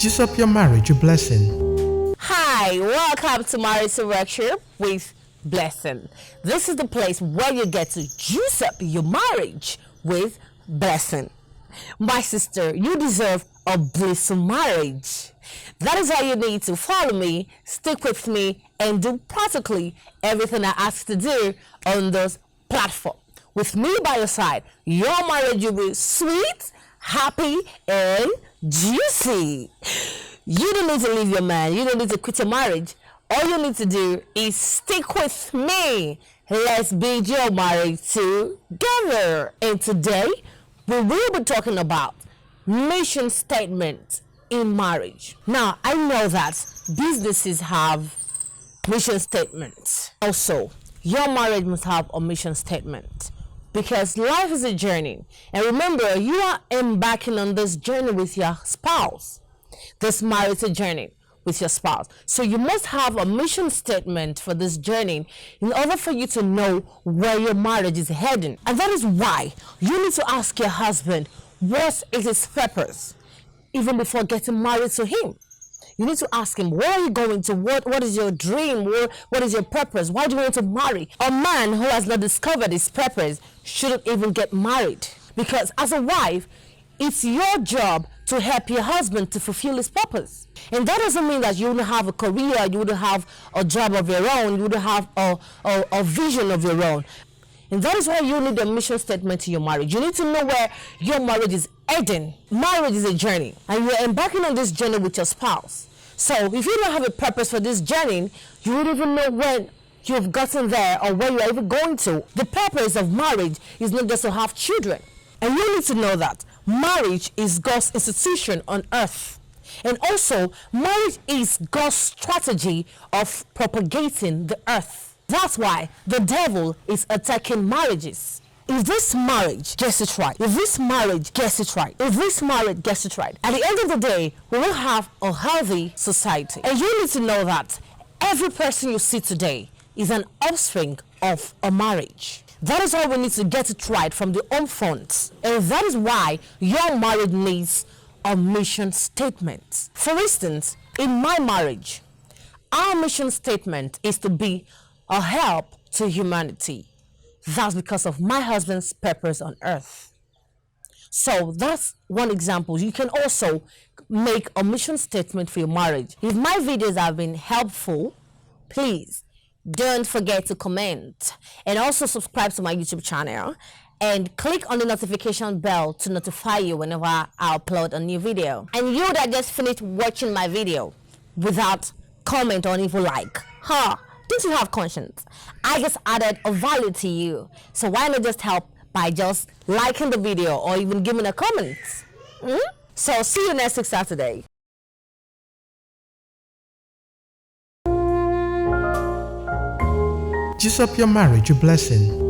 Juice up your marriage, a blessing. Hi, welcome to Marital Workshop with Blessing. This is the place where you get to juice up your marriage with blessing. My sister, you deserve a blissful marriage. That is why you need to follow me, stick with me, and do practically everything I ask to do on this platform. With me by your side, your marriage will be sweet, happy, and juicy. You don't need to leave your man. You don't need to quit your marriage. All you need to do is stick with me. Let's build your marriage together. And today, we will be talking about mission statements in marriage. Now, I know that businesses have mission statements. Also, your marriage must have a mission statement. Because life is a journey. And remember, you are embarking on this journey with your spouse. This marital journey with your spouse. So you must have a mission statement for this journey in order for you to know where your marriage is heading. And that is why you need to ask your husband, what is his purpose? Even before getting married to him. You need to ask him, where are you going to? What is your dream? What is your purpose? Why do you want to marry? A man who has not discovered his purpose shouldn't even get married. Because as a wife, it's your job to help your husband to fulfill his purpose. And that doesn't mean that you wouldn't have a career, you wouldn't have a job of your own, you wouldn't have a vision of your own. And that is why you need a mission statement to your marriage. You need to know where your marriage is heading. Marriage is a journey, and you're embarking on this journey with your spouse. So if you don't have a purpose for this journey, you wouldn't even know when you've gotten there or where you're even going to. The purpose of marriage is not just to have children. And you need to know that marriage is God's institution on earth. And also, marriage is God's strategy of propagating the earth. That's why the devil is attacking marriages. If this marriage gets it right, if this marriage gets it right, if this marriage gets it right, at the end of the day, we will have a healthy society. And you need to know that every person you see today is an offspring of a marriage. That is why we need to get it right from the home front. And that is why your marriage needs a mission statement. For instance, in my marriage, our mission statement is to be a help to humanity. That's because of my husband's purpose on earth. So that's one example. You can also make a mission statement for your marriage. If my videos have been helpful, please don't forget to comment and also subscribe to my YouTube channel and click on the notification bell to notify you whenever I upload a new video. And you that just finished watching my video without comment or even like, don't you have conscience? I just added a value to you. So why not just help by just liking the video or even giving a comment? So see you next week Saturday. Juice up your marriage, a blessing.